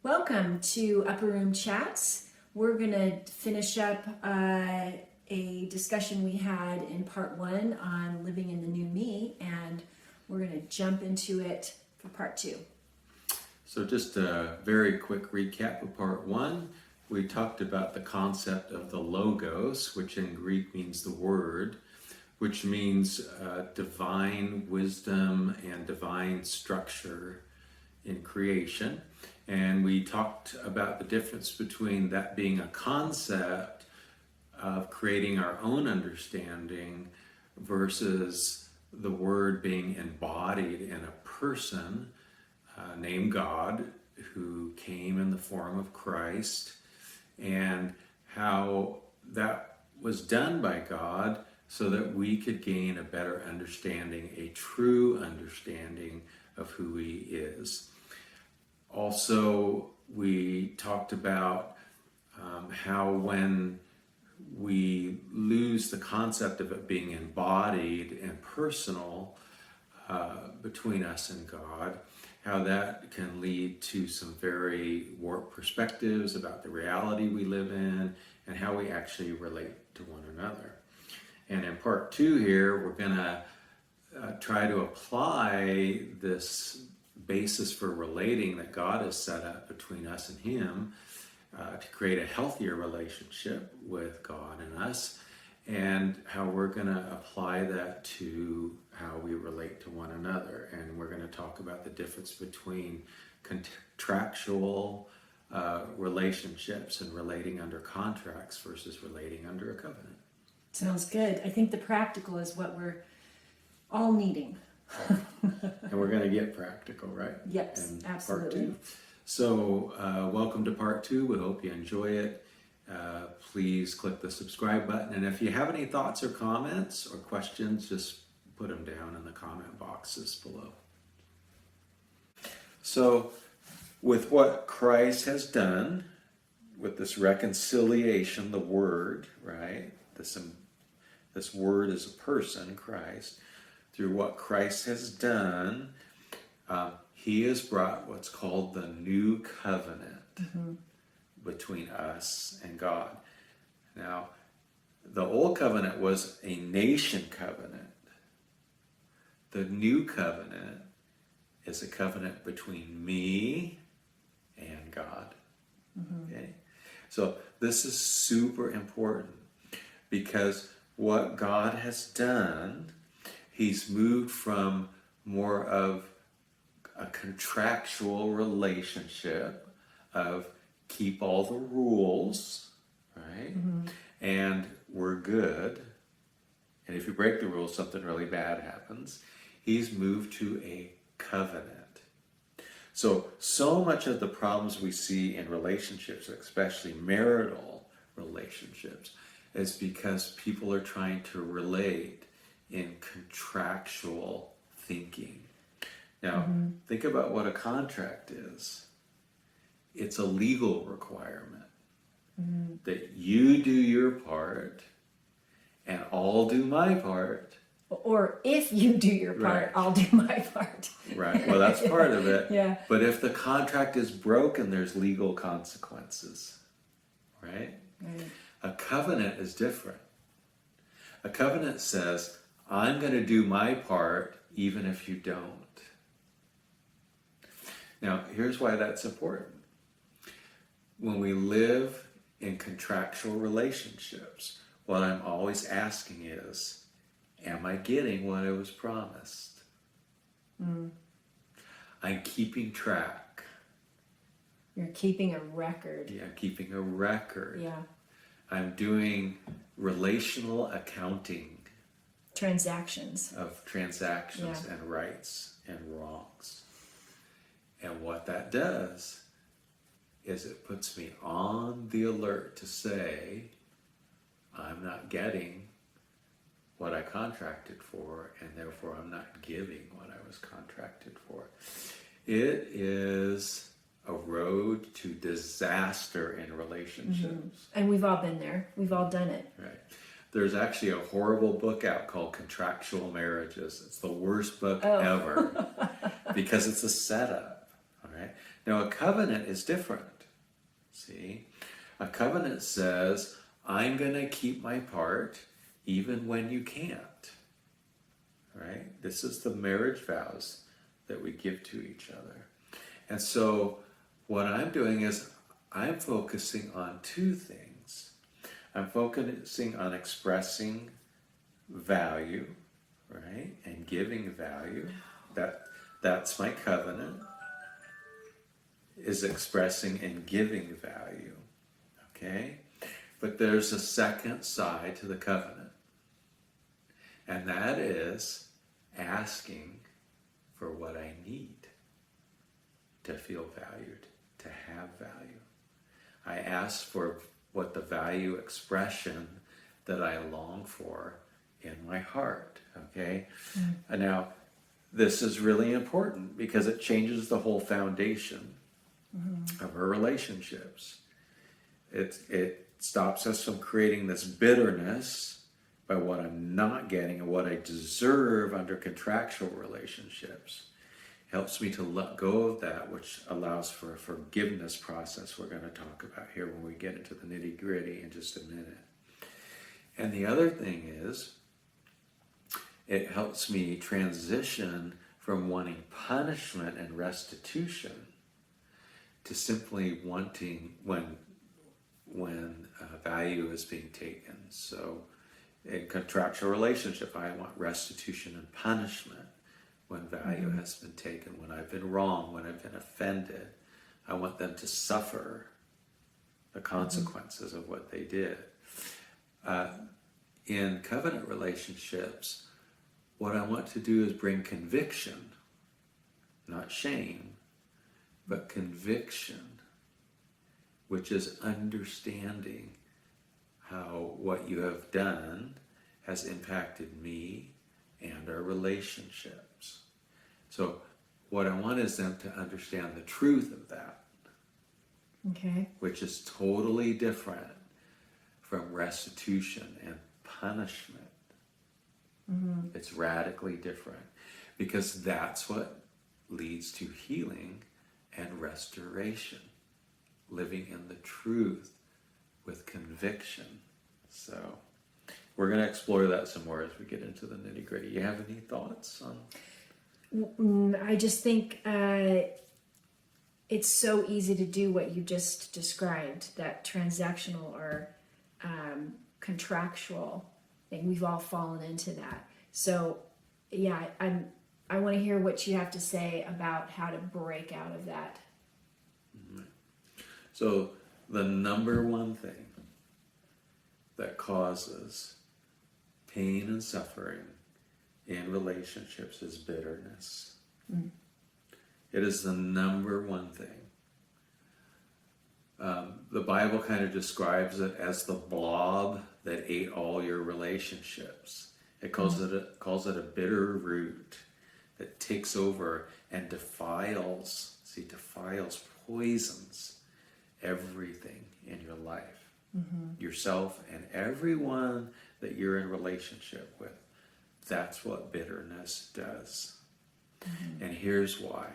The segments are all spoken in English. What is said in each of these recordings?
Welcome to Upper Room Chats. We're going to finish up a discussion we had in part one on living in the new me, and we're going to jump into it for part two. So just a very quick recap of part one. We talked about the concept of the logos, which in Greek means the word, which means divine wisdom and divine structure in creation. And we talked about the difference between that being a concept of creating our own understanding versus the word being embodied in a person named God who came in the form of Christ, and how that was done by God so that we could gain a better understanding, a true understanding of who He is. Also, we talked about how when we lose the concept of it being embodied and personal between us and God, how that can lead to some very warped perspectives about the reality we live in and how we actually relate to one another. And in part two here, we're going to try to apply this basis for relating that God has set up between us and Him to create a healthier relationship with God and us, and how we're going to apply that to how we relate to one another. And we're going to talk about the difference between contractual relationships and relating under contracts versus relating under a covenant. Sounds good. I think the practical is what we're all needing. And we're going to get practical, right? Yes, in absolutely. Part two. So welcome to part two. We hope you enjoy it. Please click the subscribe button. And if you have any thoughts or comments or questions, just put them down in the comment boxes below. So with what Christ has done, with this reconciliation, the Word, right? This Word is a person, Christ. Through what Christ has done, He has brought what's called the new covenant between us and God. Now, the old covenant was a nation covenant. The new covenant is a covenant between me and God. Okay? So this is super important because what God has done, He's moved from more of a contractual relationship of keep all the rules, right? And we're good. And if you break the rules, something really bad happens. He's moved to a covenant. So much of the problems we see in relationships, especially marital relationships, is because people are trying to relate in contractual thinking. Now, think about what a contract is. It's a legal requirement that you do your part and I'll do my part. Or if you do your part, Right. I'll do my part. Right, well, that's part of it. Yeah. But if the contract is broken, there's legal consequences, right? A covenant is different. A covenant says, I'm going to do my part even if you don't. Now, here's why that's important. When we live in contractual relationships, what I'm always asking is, am I getting what I was promised? I'm keeping track. You're keeping a record. Yeah, I'm keeping a record. Yeah. I'm doing relational accounting Transactions. of transactions and rights and wrongs. And what that does is it puts me on the alert to say, I'm not getting what I contracted for, and therefore I'm not giving what I was contracted for. It is a road to disaster in relationships. And we've all been there. We've all done it. Right. There's actually a horrible book out called Contractual Marriages. It's the worst book ever because it's a setup. All right. Now, a covenant is different. See? A covenant says, I'm going to keep my part even when you can't. Right? This is the marriage vows that we give to each other. And so what I'm doing is I'm focusing on two things. I'm focusing on expressing value, right? And giving value. That's my covenant, is expressing and giving value. Okay? But there's a second side to the covenant. And that is asking for what I need to feel valued, to have value. I ask for what the value expression that I long for in my heart, okay? And now, this is really important because it changes the whole foundation of our relationships. It stops us from creating this bitterness by what I'm not getting and what I deserve under contractual relationships. Helps me to let go of that, which allows for a forgiveness process we're going to talk about here when we get into the nitty-gritty in just a minute. And the other thing is, it helps me transition from wanting punishment and restitution to simply wanting when value is being taken. So in contractual relationship, I want restitution and punishment when value has been taken, when I've been wrong, when I've been offended. I want them to suffer the consequences of what they did. In covenant relationships, what I want to do is bring conviction, not shame, but conviction, which is understanding how what you have done has impacted me and our relationships. So what I want is them to understand the truth of that. Okay. Which is totally different from restitution and punishment. It's radically different because that's what leads to healing and restoration. Living in the truth with conviction. So we're going to explore that some more as we get into the nitty-gritty. You have any thoughts on? I just think it's so easy to do what you just described, that transactional or contractual thing. We've all fallen into that. So yeah, I want to hear what you have to say about how to break out of that. So the number one thing that causes pain and suffering in relationships is bitterness. It is the number one thing. The Bible kind of describes it as the blob that ate all your relationships. It calls it a bitter root that takes over and defiles, poisons everything in your life. Yourself and everyone that you're in relationship with. That's what bitterness does. And here's why.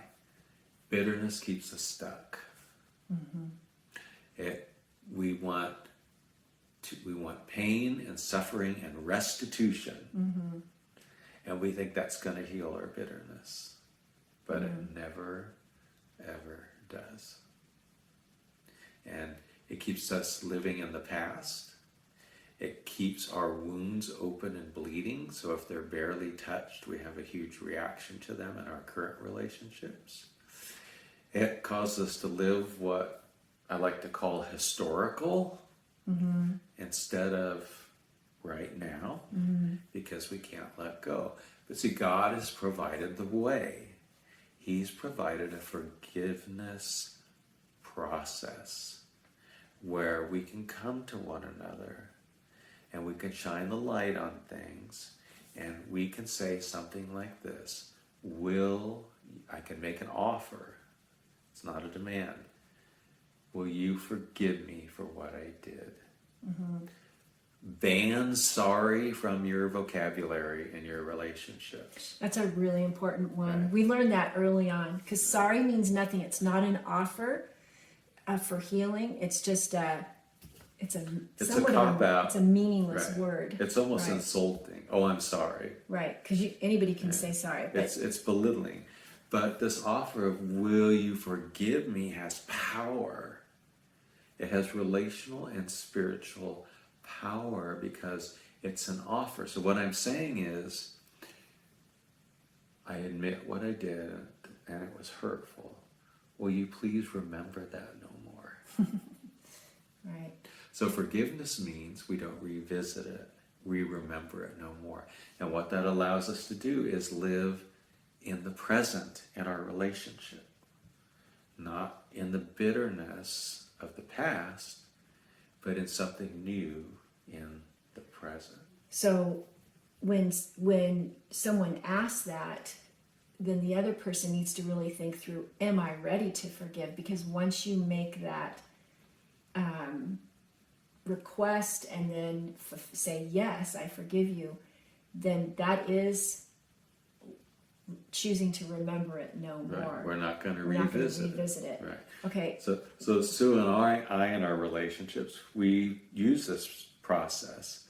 Bitterness keeps us stuck. We want pain and suffering and restitution. And we think that's going to heal our bitterness. But it never, ever does. And it keeps us living in the past. It keeps our wounds open and bleeding. So if they're barely touched, we have a huge reaction to them in our current relationships. It causes us to live what I like to call historical instead of right now, because we can't let go. But see, God has provided the way. He's provided a forgiveness process where we can come to one another and we can shine the light on things and we can say something like this: I can make an offer. It's not a demand. Will you forgive me for what I did? ban sorry from your vocabulary in your relationships. That's a really important one. Right. We learned that early on because sorry means nothing. It's not an offer for healing. It's just it's a somewhat cop out. It's a meaningless Right. word. It's almost Right. insulting. Oh, I'm sorry. Right, because anybody can say sorry, but It's belittling. But this offer of will you forgive me has power. It has relational and spiritual power because it's an offer. So what I'm saying is, I admit what I did and it was hurtful. Will you please remember that no more? right. So forgiveness means we don't revisit it. We remember it no more. And what that allows us to do is live in the present in our relationship, not in the bitterness of the past, but in something new in the present. So when someone asks that, then the other person needs to really think through, am I ready to forgive? Because once you make that request and then say, yes, I forgive you, then that is choosing to remember it no more. Right. We're not going to We're not going to revisit revisit it. Right. Okay. So Sue and I in our relationships, we use this process,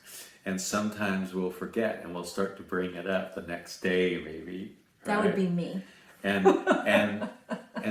and sometimes we'll forget, and we'll start to bring it up the next day, maybe. That would be me. And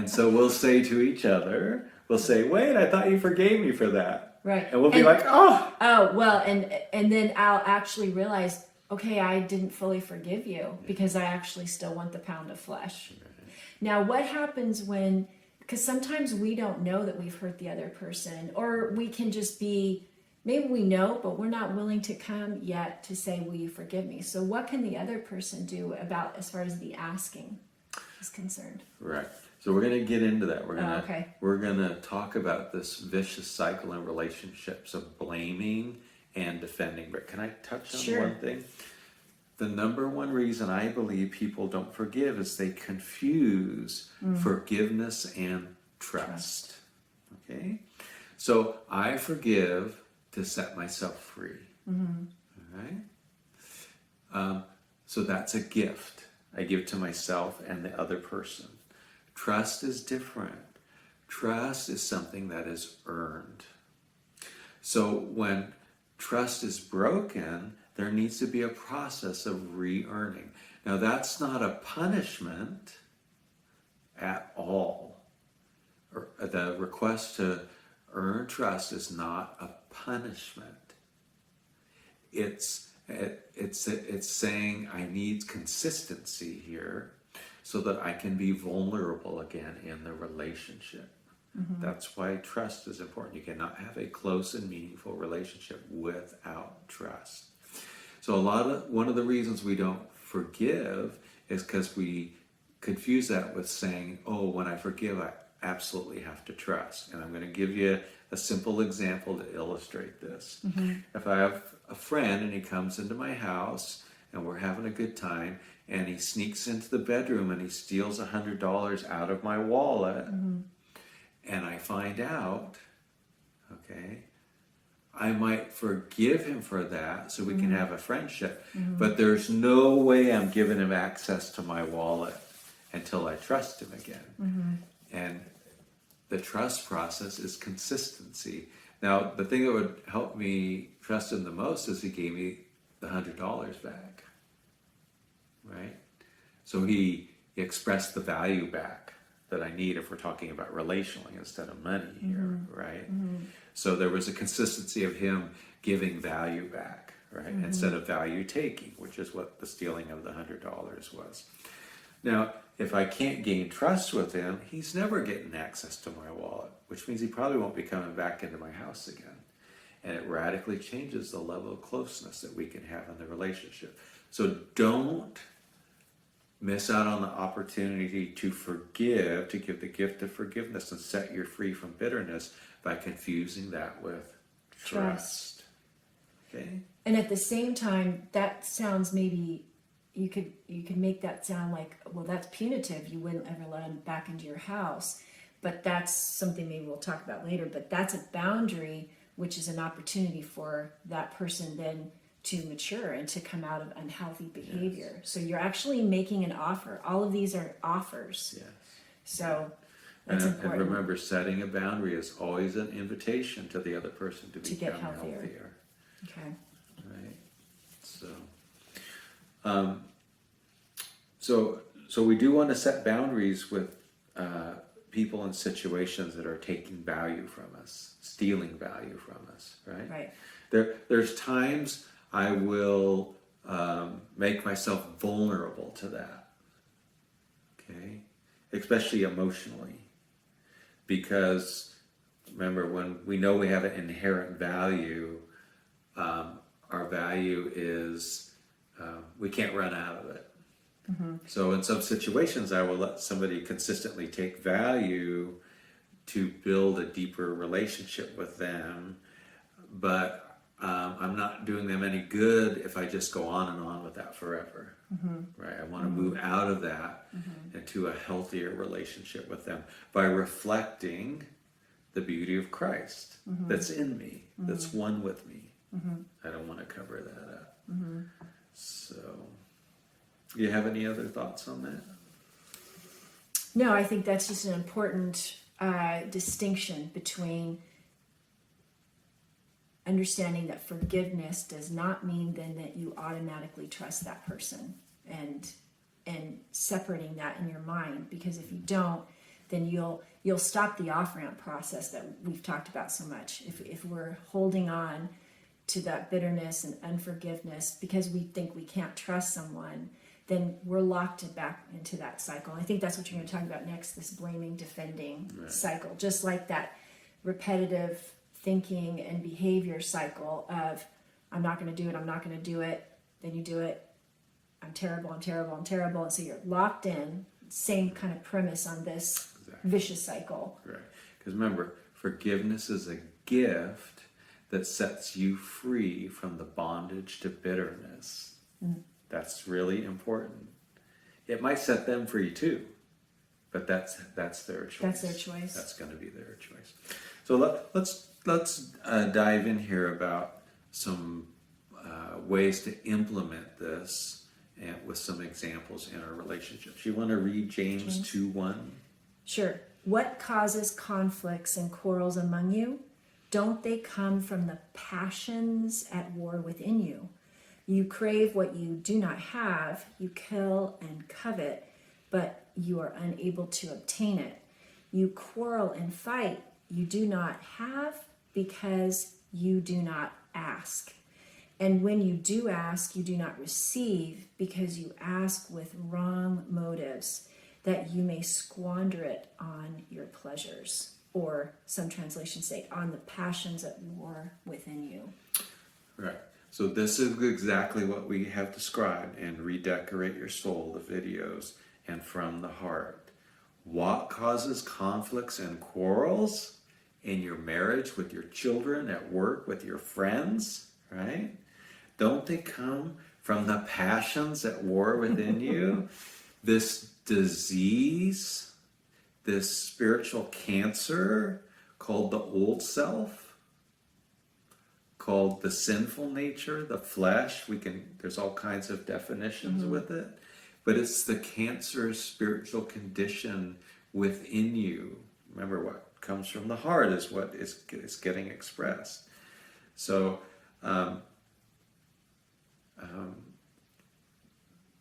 so we'll say to each other, we'll say, "Wait, I thought you forgave me for that." Right. And we'll be like, "Oh." Oh, well, and then I'll actually realize, okay, I didn't fully forgive you because I actually still want the pound of flesh. Right. Now, what happens when, because sometimes we don't know that we've hurt the other person, or we can just be, maybe we know, but we're not willing to come yet to say, will you forgive me? So what can the other person do about, as far as the asking is concerned? Right. So we're going to get into that. Okay. We're going to talk about this vicious cycle in relationships of blaming and defending. But can I touch on one thing? The number one reason I believe people don't forgive is they confuse forgiveness and trust. Okay? So I forgive to set myself free. All right? So that's a gift I give to myself and the other person. Trust is different. Trust is something that is earned. So when trust is broken, there needs to be a process of re-earning. Now that's not a punishment at all. The request to earn trust is not a punishment. It's saying I need consistency here so that I can be vulnerable again in the relationship. That's why trust is important. You cannot have a close and meaningful relationship without trust. So one of the reasons we don't forgive is because we confuse that with saying, oh, when I forgive, I absolutely have to trust. And I'm going to give you a simple example to illustrate this. If I have a friend and he comes into my house and we're having a good time and he sneaks into the bedroom and he steals $100 out of my wallet and I find out, okay, I might forgive him for that so we can have a friendship, but there's no way I'm giving him access to my wallet until I trust him again. And the trust process is consistency. Now, the thing that would help me trust him the most is he gave me the $100 back, right? So he expressed the value back that I need if we're talking about relationally instead of money here, right? So there was a consistency of him giving value back, right? Instead of value taking, which is what the stealing of the $100 was. Now, if I can't gain trust with him, he's never getting access to my wallet, which means he probably won't be coming back into my house again. And it radically changes the level of closeness that we can have in the relationship. So don't miss out on the opportunity to forgive, to give the gift of forgiveness and set you free from bitterness by confusing that with trust. Okay? And at the same time, that sounds maybe, you could make that sound like, well, that's punitive. You wouldn't ever let him back into your house. But that's something maybe we'll talk about later. But that's a boundary which is an opportunity for that person then to mature and to come out of unhealthy behavior. So you're actually making an offer. All of these are offers. Yes. So that's And important. remember, setting a boundary is always an invitation to the other person to To get become healthier. healthier. Okay. Right. So we do want to set boundaries with people and situations that are taking value from us, stealing value from us. Right. Right. There's times I will make myself vulnerable to that. Okay, especially emotionally, because remember, when we know we have an inherent value, our value is we can't run out of it. So in some situations, I will let somebody consistently take value to build a deeper relationship with them, but I'm not doing them any good if I just go on and on with that forever. Right? I want to move out of that into a healthier relationship with them by reflecting the beauty of Christ that's in me, that's one with me. I don't want to cover that up. So, you have any other thoughts on that? No, I think that's just an important distinction between understanding that forgiveness does not mean then that you automatically trust that person, and separating that in your mind, because if you don't, then you'll stop the off-ramp process that we've talked about so much. If we're holding on to that bitterness and unforgiveness because we think we can't trust someone, then we're locked back into that cycle. I think that's what you're going to talk about next, this blaming, defending cycle. Just like that repetitive thinking and behavior cycle of, I'm not going to do it, I'm not going to do it, then you do it, I'm terrible, I'm terrible, I'm terrible. And so you're locked in, same kind of premise on this vicious cycle. Right. Because remember, forgiveness is a gift that sets you free from the bondage to bitterness. That's really important. It might set them free too, but that's their choice. That's their choice. That's going to be their choice. So let's dive in here about some ways to implement this, and with some examples in our relationships. You want to read James 2:1? Sure. What causes conflicts and quarrels among you? Don't they come from the passions at war within you? You crave what you do not have, you kill and covet, but you are unable to obtain it. You quarrel and fight, you do not have because you do not ask. And when you do ask, you do not receive because you ask with wrong motives, that you may squander it on your pleasures. Or some translations say, on the passions at war within you. Right. So this is exactly what we have described in Redecorate Your Soul, the videos, and From the Heart. What causes conflicts and quarrels in your marriage, with your children, at work, with your friends, right? Don't they come from the passions at war within you? This disease, this spiritual cancer called the old self, called the sinful nature, the flesh. There's all kinds of definitions with it, but it's the cancerous spiritual condition within you. Remember, what comes from the heart is what is getting expressed. So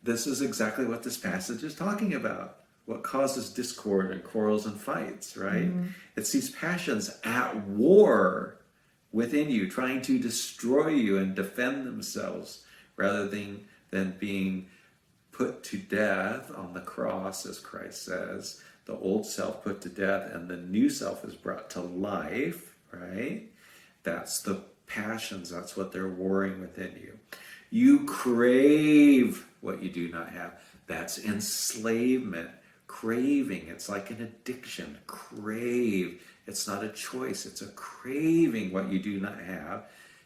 this is exactly what this passage is talking about. What causes discord and quarrels and fights, right? It's these passions at war within you, trying to destroy you and defend themselves, rather than being put to death on the cross, as Christ says. The old self put to death and the new self is brought to life, right? That's the passions. That's what they're warring within you. You crave what you do not have. That's enslavement. Craving. It's like an addiction. Crave. It's not a choice. It's a craving what you do not have.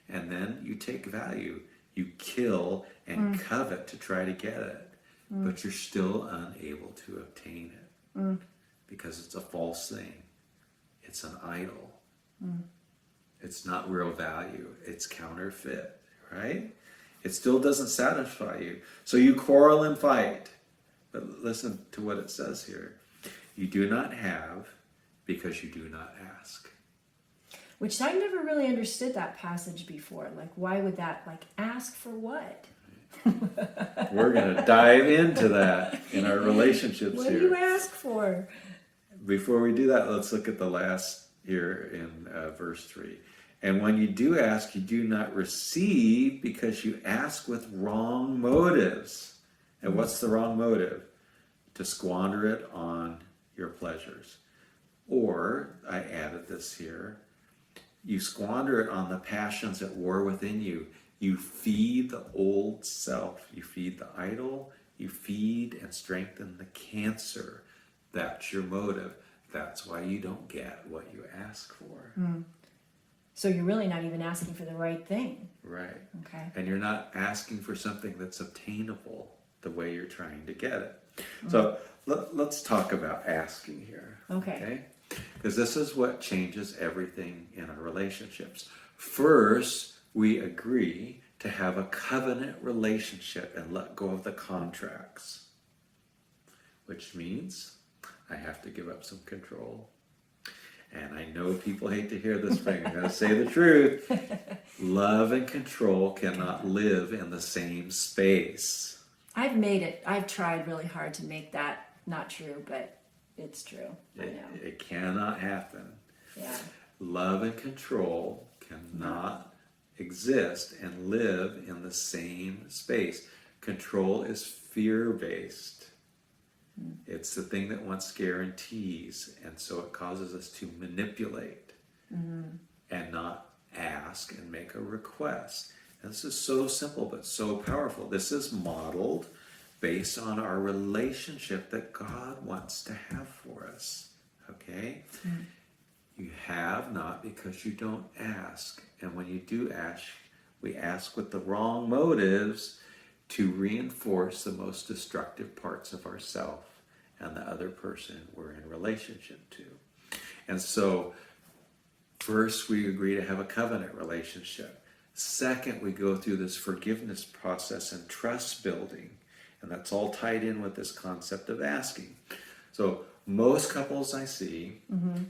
And then you take value. You kill and covet to try to get it. But you're still unable to obtain it. Because it's a false thing. It's an idol. It's not real value. It's counterfeit, right? It still doesn't satisfy you. So you quarrel and fight. But listen to what it says here. You do not have because you do not ask. Which I never really understood that passage before. Like, why would that, like, ask for what? We're going to dive into that in our relationships What here. do you ask for? Before we do that, let's look at the last here in verse 3. And when you do ask, you do not receive because you ask with wrong motives. And what's the wrong motive? To squander it on your pleasures. Or, I added this here, you squander it on the passions at war within you. You feed the old self. You feed the idol. You feed and strengthen the cancer. That's your motive. That's why you don't get what you ask for. So you're really not even asking for the right thing. Right. Okay. And you're not asking for something that's obtainable the way you're trying to get it. So let's talk about asking here. Okay. Because this is what changes everything in our relationships. First, we agree to have a covenant relationship and let go of the contracts, which means I have to give up some control. And I know people hate to hear this, but I'm going to say the truth. Love and control cannot live in the same space. I've tried really hard to make that not true, but it's true. I know. It cannot happen. Yeah. Love and control cannot exist and live in the same space. Control is fear-based. It's the thing that wants guarantees, and so it causes us to manipulate and not ask and make a request. And this is so simple but so powerful. This is modeled based on our relationship that God wants to have for us. Okay? You have not because you don't ask. And when you do ask, we ask with the wrong motives to reinforce the most destructive parts of ourself and the other person we're in relationship to. And so, first we agree to have a covenant relationship. Second, we go through this forgiveness process and trust building. And that's all tied in with this concept of asking. So most couples I see,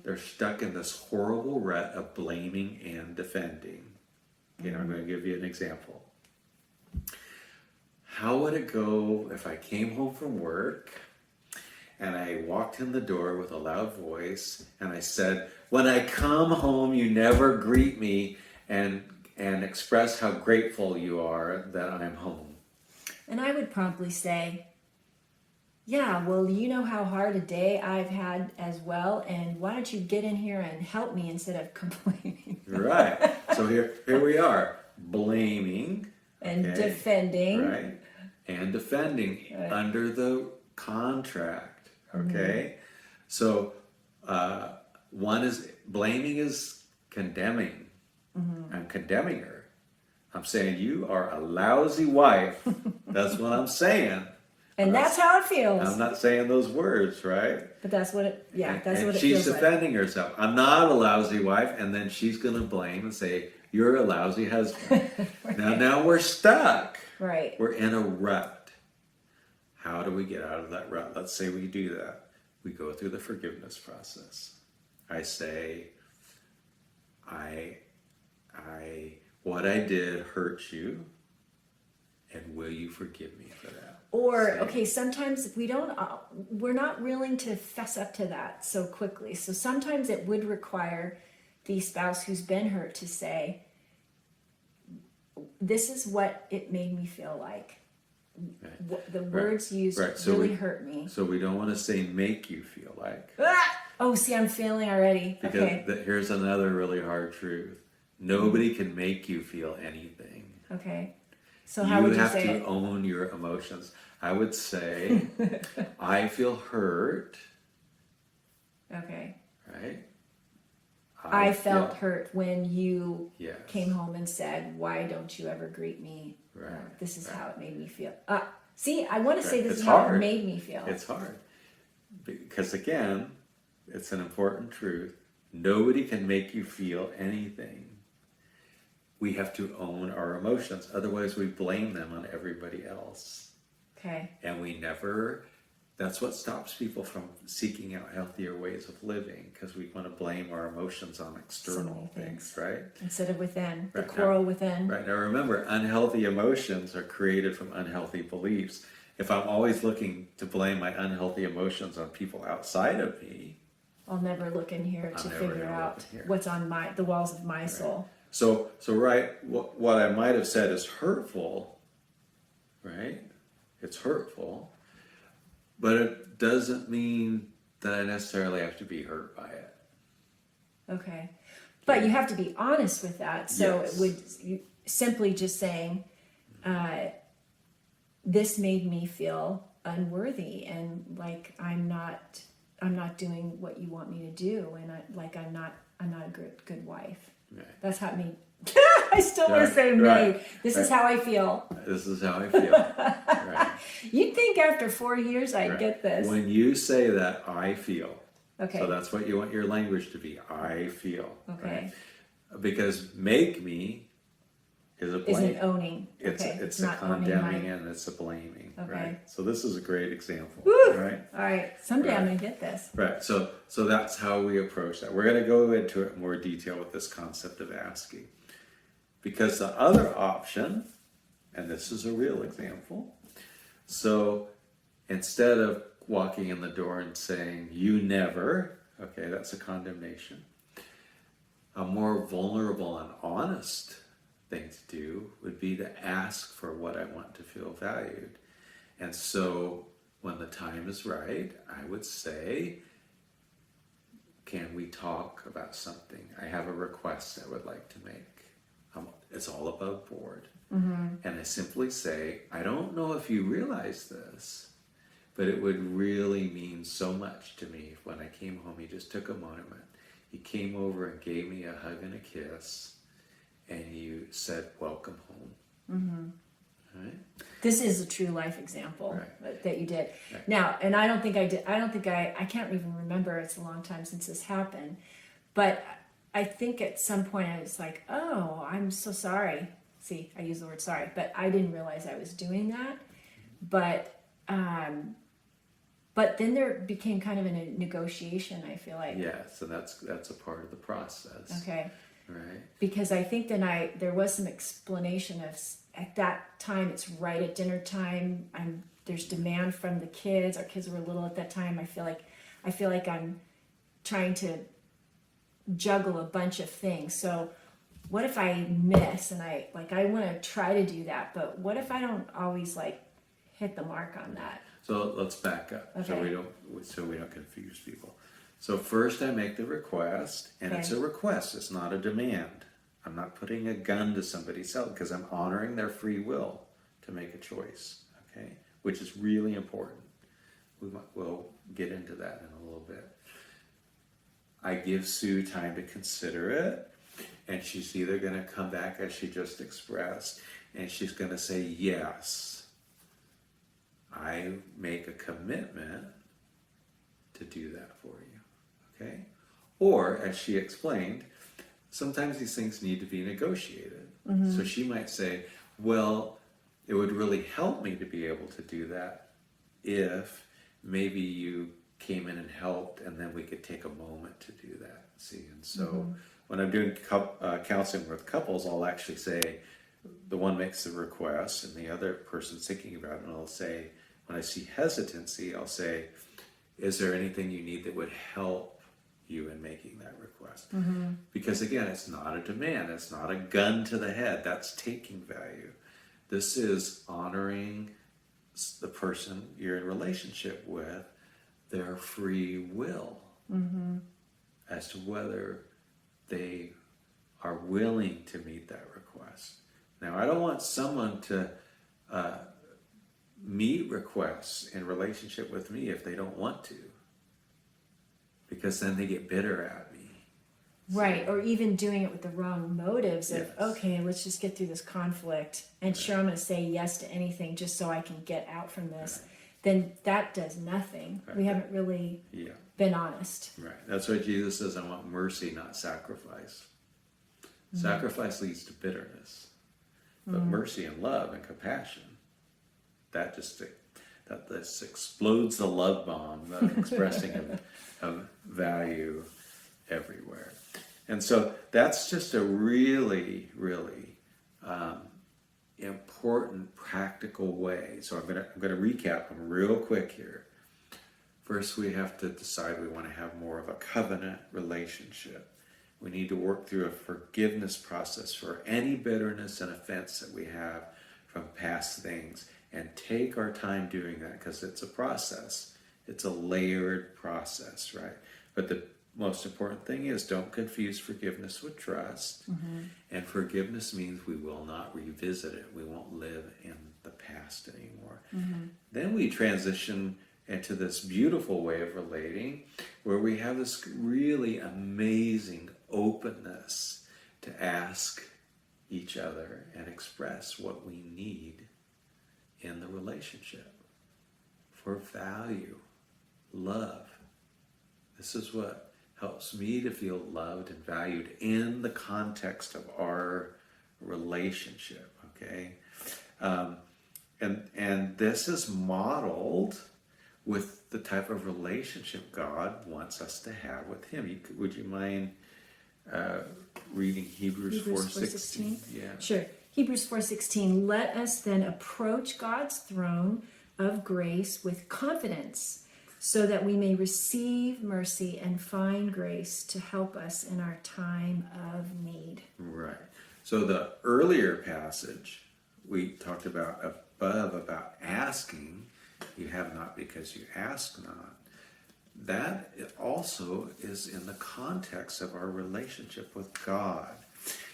they're stuck in this horrible rut of blaming and defending. Okay, I'm going to give you an example. How would it go if I came home from work and I walked in the door with a loud voice and I said, when I come home, you never greet me and express how grateful you are that I'm home. And I would promptly say, yeah, well, you know how hard a day I've had as well, and why don't you get in here and help me instead of complaining? Right. So here we are, blaming And okay, defending. right, and defending under the contract. Okay, so one is blaming is condemning. I'm condemning her. I'm saying you are a lousy wife. That's what I'm saying. And that's how it feels. I'm not saying those words, right? But that's what it, yeah, that's and what it she's feels like. defending herself. I'm not a lousy wife, and then she's going to blame and say, you're a lousy husband. Now we're stuck. Right. We're in a rut. How do we get out of that rut? Let's say we do that. We go through the forgiveness process. I say, what I did hurt you, and will you forgive me for that? Or, okay, sometimes we're not willing to fess up to that so quickly. So sometimes it would require the spouse who's been hurt to say, this is what it made me feel like. The words used really hurt me. So we don't want to say make you feel like. Oh, see, I'm failing already. Because Okay. Here's another really hard truth. Nobody can make you feel anything. Okay. So how would you say You it? have to own your emotions. I would say, I feel hurt. Okay. Right? I felt hurt when you Yes. came home and said, why don't you ever greet me? Right. This is how it made me feel. See, I want to say this It's is how hard. it made me feel. It's hard. Because again, it's an important truth. Nobody can make you feel anything. we have to own our emotions. Otherwise, we blame them on everybody else. Okay. And that's what stops people from seeking out healthier ways of living, because we want to blame our emotions on external things, right? Instead of within, the Right. quarrel within. Right. Now remember, unhealthy emotions are created from unhealthy beliefs. If I'm always looking to blame my unhealthy emotions on people outside of me, I'll never look in here to never figure gonna out look in here. what's on the walls of my soul. So right, what I might have said is hurtful, right? It's hurtful, but it doesn't mean that I necessarily have to be hurt by it. Okay. But you have to be honest with that. So Yes. it would simply just saying, this made me feel unworthy and like I'm not doing what you want me to do, and I'm not a good wife. Right. That's how it made. I still want to say Right. me. This is how I feel. This is how I feel. Right. You'd think after 4 years I'd Right. get this. When you say that, I feel. Okay. So that's what you want your language to be. I feel. Okay. Right? Because make me is a blame. Isn't owning. It's Okay. a not owning condemning my. and it's a blaming. Okay. Right. So this is a great example. Woo! Right. All right. Someday I'm Right. gonna get this. Right. So that's how we approach that. We're going to go into it in more detail with this concept of asking. Because the other option, and this is a real example, so instead of walking in the door and saying, you never, okay, that's a condemnation. A more vulnerable and honest thing to do would be to ask for what I want to feel valued. And so when the time is right, I would say, can we talk about something? I have a request I would like to make. It's all above board. And I simply say, I don't know if you realize this, but it would really mean so much to me if when I came home, he just took a moment. He came over and gave me a hug and a kiss, and you said, welcome home. Right? This is a true life example Right. that you did. Right. Now, and I don't think I did. I can't even remember. It's a long time since this happened. But I think at some point I was like, oh, I'm so sorry. See, I use the word sorry, but I didn't realize I was doing that. But then there became kind of a negotiation, I feel like. Yeah, so that's a part of the process. Okay. Right? Because I think then there was some explanation of, at that time, it's right at dinner time. There's demand from the kids. Our kids were little at that time. I feel like I'm trying to juggle a bunch of things. So what if I miss, and I want to try to do that, but what if I don't always hit the mark on that? So let's back up so Okay. we don't confuse people. So first I make the request, and it's a request, it's not a demand. I'm not putting a gun to somebody's head because I'm honoring their free will to make a choice, okay? Which is really important. We'll get into that in a little bit. I give Sue time to consider it, and she's either going to come back as she just expressed, and she's going to say, yes, I make a commitment to do that for you, okay? Or, as she explained, sometimes these things need to be negotiated. So she might say, well, it would really help me to be able to do that if maybe you came in and helped, and then we could take a moment to do that. See, and so when I'm doing counseling with couples, I'll actually say, the one makes the request, and the other person's thinking about it, and I'll say, when I see hesitancy, I'll say, is there anything you need that would help you in making that request? Because again, it's not a demand, it's not a gun to the head, that's taking value. This is honoring the person you're in relationship with, their free will as to whether they are willing to meet that request. Now, I don't want someone to meet requests in relationship with me if they don't want to, because then they get bitter at me. Right, or even doing it with the wrong motives of, Yes. okay, let's just get through this conflict, and sure, I'm going to say yes to anything just so I can get out from this. Then that does nothing. Right. We haven't really been honest. Right. That's why Jesus says, I want mercy, not sacrifice. Sacrifice leads to bitterness. But mercy and love and compassion, that just explodes the love bomb, the expressing of value everywhere. And so that's just a really, really important practical way. So I'm gonna recap them real quick here. First, we have to decide we want to have more of a covenant relationship. We need to work through a forgiveness process for any bitterness and offense that we have from past things, and take our time doing that, because it's a process. It's a layered process, right? But the most important thing is, don't confuse forgiveness with trust. And forgiveness means we will not revisit it. We won't live in the past anymore. Then we transition into this beautiful way of relating, where we have this really amazing openness to ask each other and express what we need in the relationship for value, love. This is what helps me to feel loved and valued in the context of our relationship, okay? And this is modeled with the type of relationship God wants us to have with Him. Would you mind reading Hebrews 4:16? Yeah. Sure. Hebrews 4:16. Let us then approach God's throne of grace with confidence, so that we may receive mercy and find grace to help us in our time of need. Right. So the earlier passage we talked about above, about asking, you have not because you ask not. That also is in the context of our relationship with God.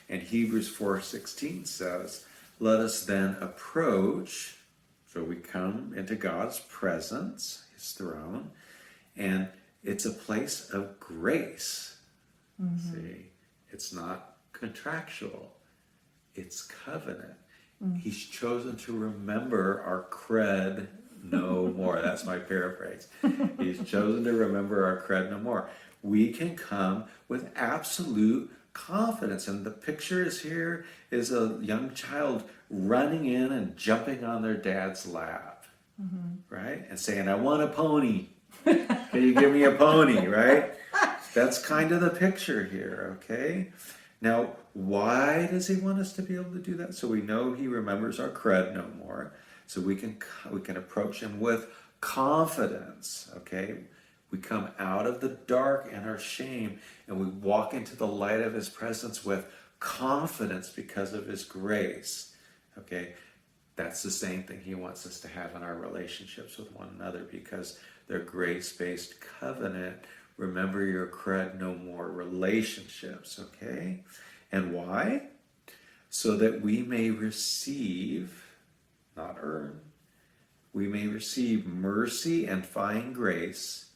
And Hebrews 4:16 says, let us then approach, so we come into God's presence, His throne, and it's a place of grace. See, it's not contractual, it's covenant. He's chosen to remember our cred no more. That's my paraphrase. He's chosen to remember our cred no more. We can come with absolute confidence. And the picture is here is a young child running in and jumping on their dad's lap, right? And saying, I want a pony. Can you give me a pony, right? That's kind of the picture here, okay? Now, why does He want us to be able to do that? So we know He remembers our cred no more. So we can approach Him with confidence, okay? We come out of the dark and our shame, and we walk into the light of His presence with confidence because of His grace, okay? That's the same thing He wants us to have in our relationships with one another, because they're grace-based covenant, remember your cred no more relationships, okay? And why? So that we may receive, not earn, we may receive mercy and find grace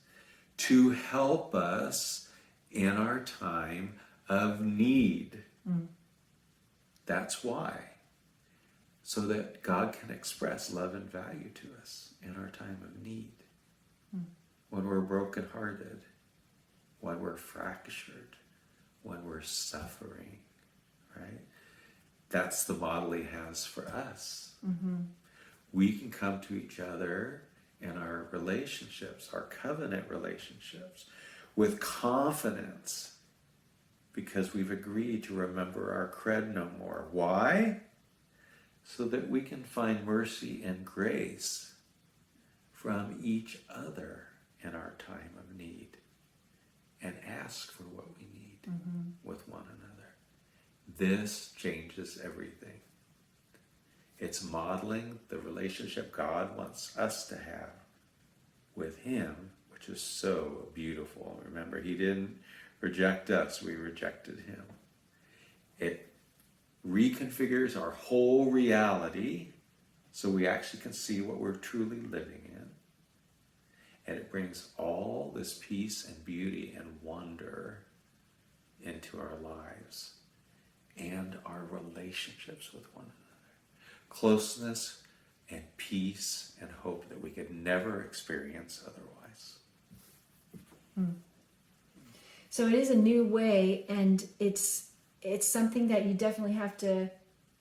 to help us in our time of need. That's why. So that God can express love and value to us in our time of need. When we're brokenhearted, when we're fractured, when we're suffering, right? That's the model He has for us. We can come to each other in our relationships, our covenant relationships, with confidence, because we've agreed to remember our cred no more. Why? So that we can find mercy and grace from each other in our time of need, and ask for what we need with one another. This changes everything. It's modeling the relationship God wants us to have with Him, which is so beautiful. Remember, He didn't reject us, we rejected Him. It reconfigures our whole reality so we actually can see what we're truly living in. And it brings all this peace and beauty and wonder into our lives and our relationships with one another. Closeness and peace and hope that we could never experience otherwise. So it is a new way, and it's it's something that you definitely have to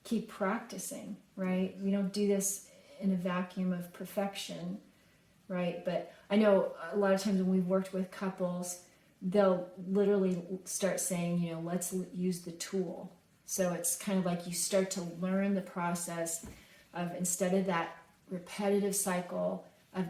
keep practicing, right? We don't do this in a vacuum of perfection, right? But I know a lot of times when we've worked with couples, they'll literally start saying, you know, let's use the tool. So it's kind of like you start to learn the process of, instead of that repetitive cycle of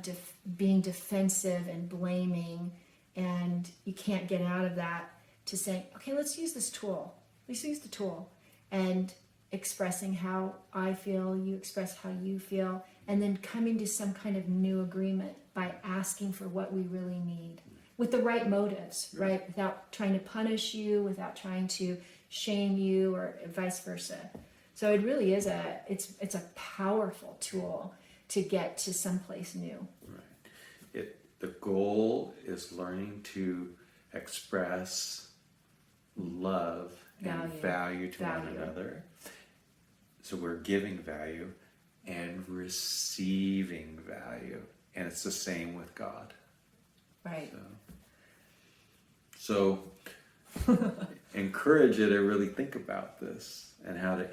being defensive and blaming, and you can't get out of that, to saying, okay, let's use this tool. Let's use the tool. And expressing how I feel, you express how you feel, and then coming to some kind of new agreement by asking for what we really need with the right motives, right? Without trying to punish you, without trying to shame you, or vice versa. So it really is it's a powerful tool to get to someplace new. Right. The goal is learning to express love and value to one another. So we're giving value and receiving value. And it's the same with God. Right. So encourage you to really think about this and how to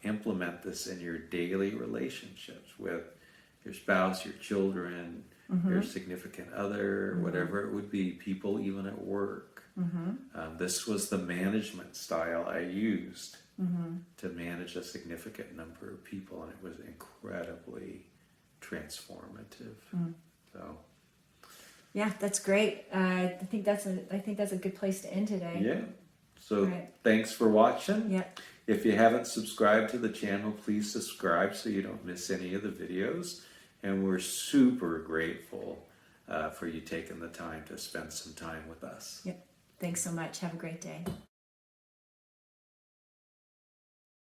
implement this in your daily relationships with your spouse, your children, your significant other, whatever it would be, people even at work. This was the management style I used to manage a significant number of people, and it was incredibly transformative. So, yeah, that's great. I think that's a good place to end today. yeah. So thanks for watching. Yep. If you haven't subscribed to the channel, please subscribe so you don't miss any of the videos. And we're super grateful for you taking the time to spend some time with us. Yep. Thanks so much. Have a great day.